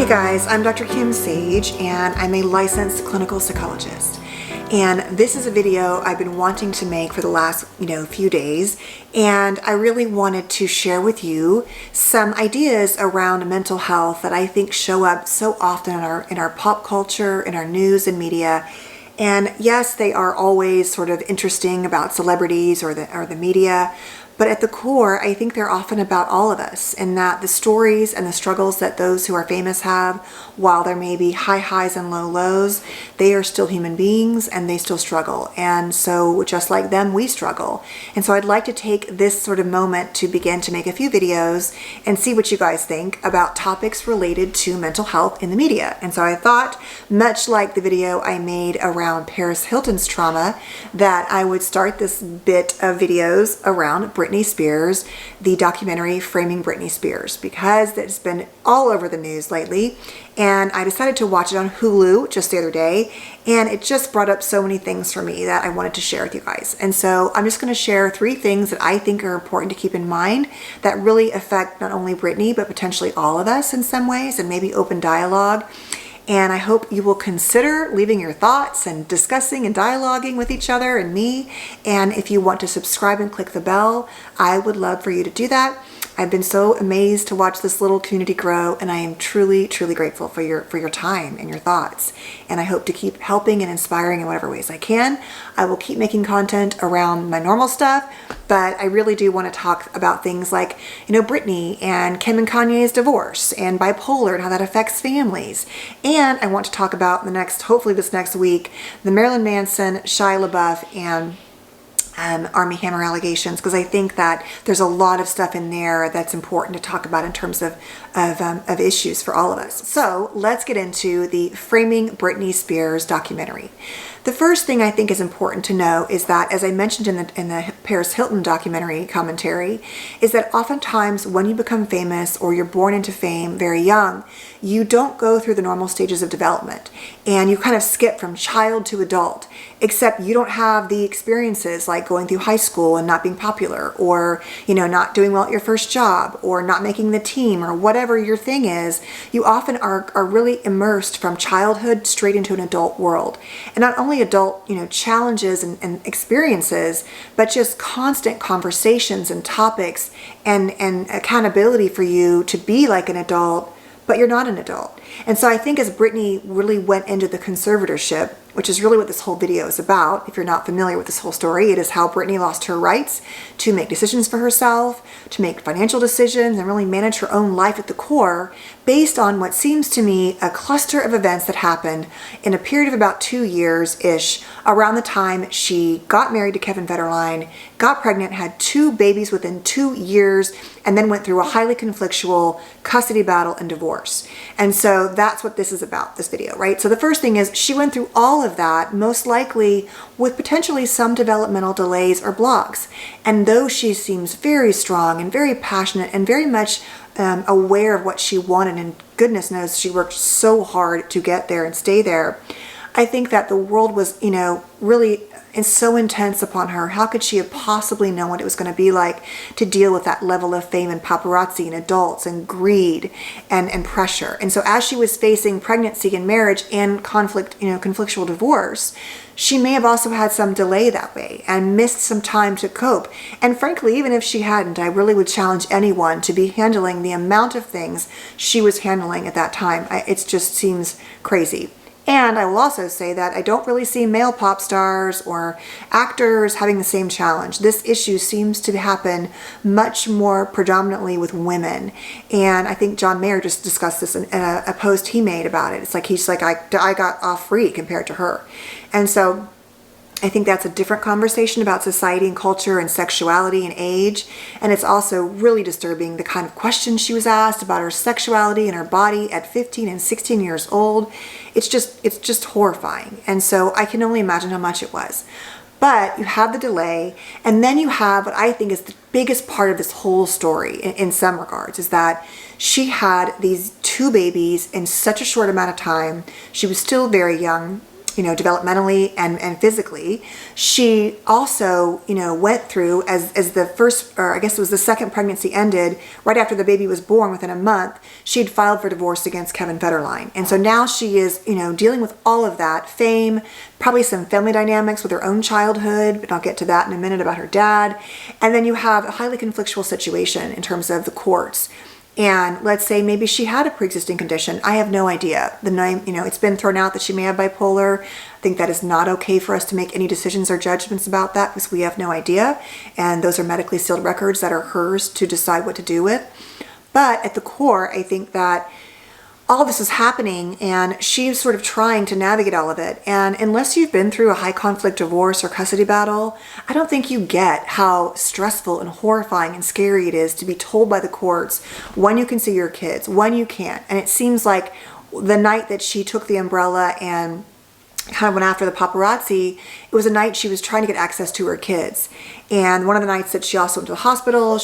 Hey guys, I'm Dr. Kim Sage and I'm a licensed clinical psychologist. And this is a video I've been wanting to make for the last, few days. And I really wanted to share with you some ideas around mental health that I think show up so often in our pop culture, in our news and media. And yes, they are always sort of interesting about celebrities or the media. But at the core, I think they're often about all of us, and that the stories and the struggles that those who are famous have, while there may be high highs and low lows, they are still human beings and they still struggle. And so just like them, we struggle. And so I'd like to take this sort of moment to begin to make a few videos and see what you guys think about topics related to mental health in the media. And so I thought, much like the video I made around Paris Hilton's trauma, that I would start this bit of videos around Britney Spears, the documentary Framing Britney Spears, because it's been all over the news lately. And I decided to watch it on Hulu just the other day, and it just brought up so many things for me that I wanted to share with you guys. And so I'm just going to share 3 things that I think are important to keep in mind that really affect not only Britney, but potentially all of us in some ways, and maybe open dialogue. And I hope you will consider leaving your thoughts and discussing and dialoguing with each other and me. And if you want to subscribe and click the bell, I would love for you to do that. I've been so amazed to watch this little community grow, and I am truly, truly grateful for your time and your thoughts. And I hope to keep helping and inspiring in whatever ways I can. I will keep making content around my normal stuff, but I really do want to talk about things like, Britney and Kim and Kanye's divorce and bipolar and how that affects families. And I want to talk about hopefully this next week, the Marilyn Manson, Shia LaBeouf, and Armie Hammer allegations, because I think that there's a lot of stuff in there that's important to talk about in terms of issues for all of us. So let's get into the Framing Britney Spears documentary. The first thing I think is important to know is that, as I mentioned in the Paris Hilton documentary commentary, is that oftentimes when you become famous or you're born into fame very young, you don't go through the normal stages of development, and you kind of skip from child to adult, except you don't have the experiences like going through high school and not being popular, or not doing well at your first job, or not making the team, or whatever your thing is. You often are really immersed from childhood straight into an adult world, and not only adult challenges and experiences, but just constant conversations and topics and accountability for you to be like an adult, but you're not an adult. And so I think as Britney really went into the conservatorship, which is really what this whole video is about, if you're not familiar with this whole story, it is how Britney lost her rights to make decisions for herself, to make financial decisions, and really manage her own life at the core, based on what seems to me a cluster of events that happened in a period of about 2 years-ish, around the time she got married to Kevin Federline, got pregnant, had 2 babies within 2 years, and then went through a highly conflictual custody battle and divorce. And so that's what this is about, this video, right? So the first thing is she went through all of that, most likely with potentially some developmental delays or blocks. And though she seems very strong and very passionate and very much aware of what she wanted, and goodness knows she worked so hard to get there and stay there, I think that the world was, really so intense upon her. How could she have possibly known what it was going to be like to deal with that level of fame and paparazzi and adults and greed and pressure? And so as she was facing pregnancy and marriage and conflictual divorce, she may have also had some delay that way and missed some time to cope. And frankly, even if she hadn't, I really would challenge anyone to be handling the amount of things she was handling at that time. It just seems crazy. And I will also say that I don't really see male pop stars or actors having the same challenge. This issue seems to happen much more predominantly with women. And I think John Mayer just discussed this in a post he made about it. It's like he's like, I got off free compared to her. And so I think that's a different conversation about society and culture and sexuality and age. And it's also really disturbing the kind of questions she was asked about her sexuality and her body at 15 and 16 years old. It's just horrifying. And so I can only imagine how much it was. But you have the delay, and then you have what I think is the biggest part of this whole story in some regards, is that she had these 2 babies in such a short amount of time. She was still very young. developmentally and physically. She also, went through as the first, or I guess it was the second pregnancy ended, right after the baby was born, within a month, she'd filed for divorce against Kevin Federline. And so now she is, dealing with all of that, fame, probably some family dynamics with her own childhood, but I'll get to that in a minute about her dad. And then you have a highly conflictual situation in terms of the courts. And let's say maybe she had a pre-existing condition. I have no idea. The name, it's been thrown out that she may have bipolar. I think that is not okay for us to make any decisions or judgments about that because we have no idea. And those are medically sealed records that are hers to decide what to do with. But at the core, I think that all this is happening and she's sort of trying to navigate all of it. And unless you've been through a high conflict divorce or custody battle, I don't think you get how stressful and horrifying and scary it is to be told by the courts when you can see your kids, when you can't. And it seems like the night that she took the umbrella and kind of went after the paparazzi, it was a night she was trying to get access to her kids. And one of the nights that she also went to the hospital,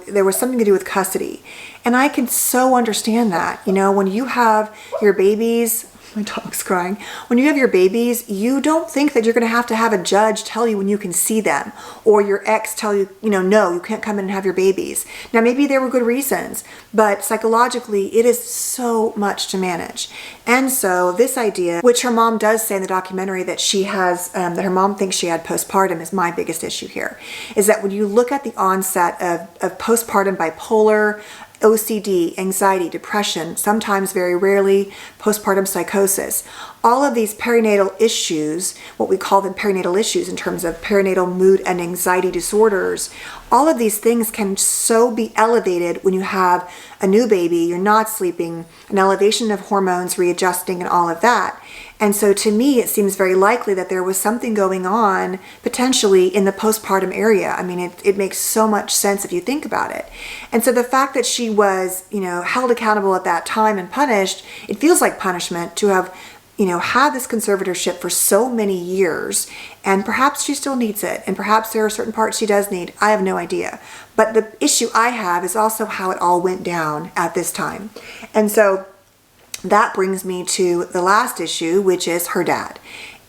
there was something to do with custody. And I can so understand that, when you have your babies, my dog's crying. When you have your babies, you don't think that you're going to have a judge tell you when you can see them, or your ex tell you, no, you can't come in and have your babies. Now, maybe there were good reasons, but psychologically, it is so much to manage. And so this idea, which her mom does say in the documentary that she has, that her mom thinks she had postpartum, is my biggest issue here, is that when you look at the onset of postpartum bipolar, OCD, anxiety, depression, sometimes very rarely postpartum psychosis. All of these perinatal issues, what we call them perinatal issues in terms of perinatal mood and anxiety disorders, all of these things can so be elevated when you have a new baby, you're not sleeping, an elevation of hormones readjusting and all of that. And so to me, it seems very likely that there was something going on potentially in the postpartum area. I mean, it makes so much sense if you think about it. And so the fact that she was, held accountable at that time and punished, it feels like punishment to have, had this conservatorship for so many years, and perhaps she still needs it. And perhaps there are certain parts she does need. I have no idea. But the issue I have is also how it all went down at this time. And so that brings me to the last issue, which is her dad.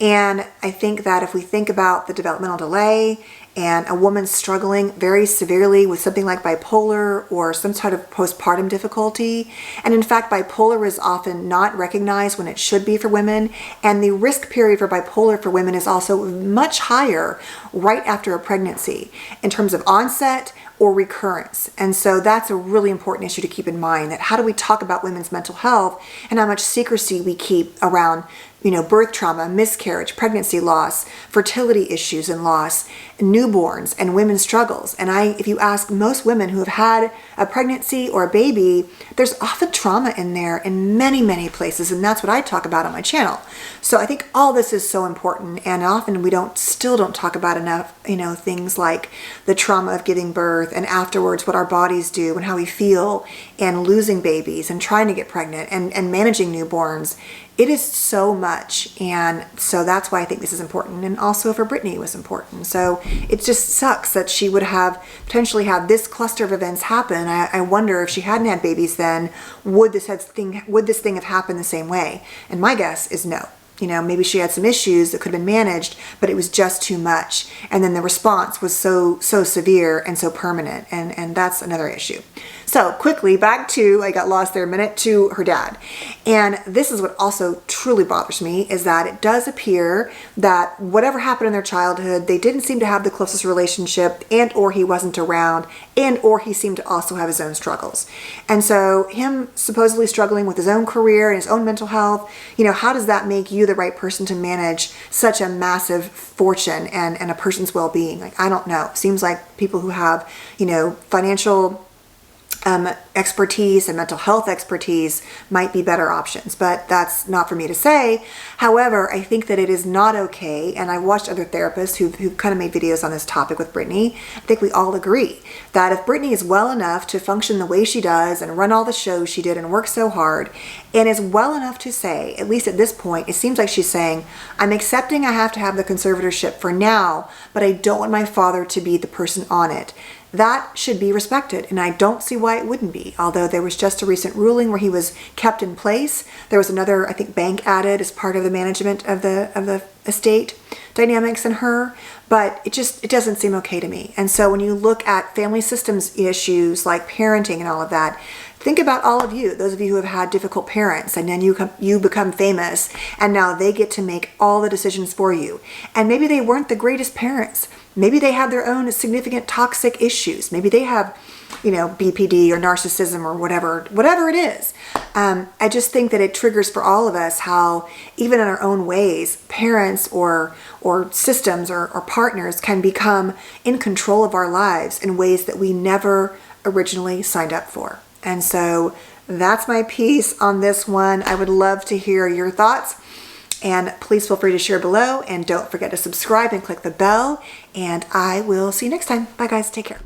And I think that if we think about the developmental delay and a woman struggling very severely with something like bipolar or some sort of postpartum difficulty, and in fact, bipolar is often not recognized when it should be for women, and the risk period for bipolar for women is also much higher right after a pregnancy in terms of onset or recurrence. And so that's a really important issue to keep in mind, that how do we talk about women's mental health and how much secrecy we keep around birth trauma, miscarriage, pregnancy loss, fertility issues and loss, newborns, and women's struggles. And if you ask most women who have had a pregnancy or a baby, there's often trauma in there in many, many places. And that's what I talk about on my channel. So I think all this is so important. And often we still don't talk about enough, things like the trauma of giving birth and afterwards what our bodies do and how we feel, and losing babies and trying to get pregnant and managing newborns. It is so much, and so that's why I think this is important, and also for Britney it was important. So it just sucks that she would have potentially had this cluster of events happen. I wonder if she hadn't had babies then, would this thing have happened the same way? And my guess is no. Maybe she had some issues that could have been managed, but it was just too much. And then the response was so severe and so permanent, and that's another issue. So quickly, back to, I got lost there a minute, to her dad. And this is what also truly bothers me, is that it does appear that whatever happened in their childhood, they didn't seem to have the closest relationship, and or he wasn't around, and or he seemed to also have his own struggles. And so him supposedly struggling with his own career and his own mental health, how does that make you the right person to manage such a massive fortune and a person's well-being? Like, I don't know. Seems like people who have, financial expertise and mental health expertise might be better options, but that's not for me to say. However, I think that it is not okay, and I've watched other therapists who've kind of made videos on this topic with Britney. I think we all agree that if Britney is well enough to function the way she does and run all the shows she did and work so hard, and is well enough to say, at least at this point, it seems like she's saying, I'm accepting I have to have the conservatorship for now, but I don't want my father to be the person on it. that should be respected, and I don't see why it wouldn't be. Although there was just a recent ruling where he was kept in place. There was another, I think, bank added as part of the management of the estate dynamics in her, but it doesn't seem okay to me. And so when you look at family systems issues like parenting and all of that, think about all of you, those of you who have had difficult parents, and then you become famous, and now they get to make all the decisions for you. And maybe they weren't the greatest parents. Maybe they have their own significant toxic issues. Maybe they have, BPD or narcissism or whatever it is. I just think that it triggers for all of us how, even in our own ways, parents or systems or partners can become in control of our lives in ways that we never originally signed up for. And so that's my piece on this one. I would love to hear your thoughts. And please feel free to share below. And don't forget to subscribe and click the bell. And I will see you next time. Bye guys. Take care.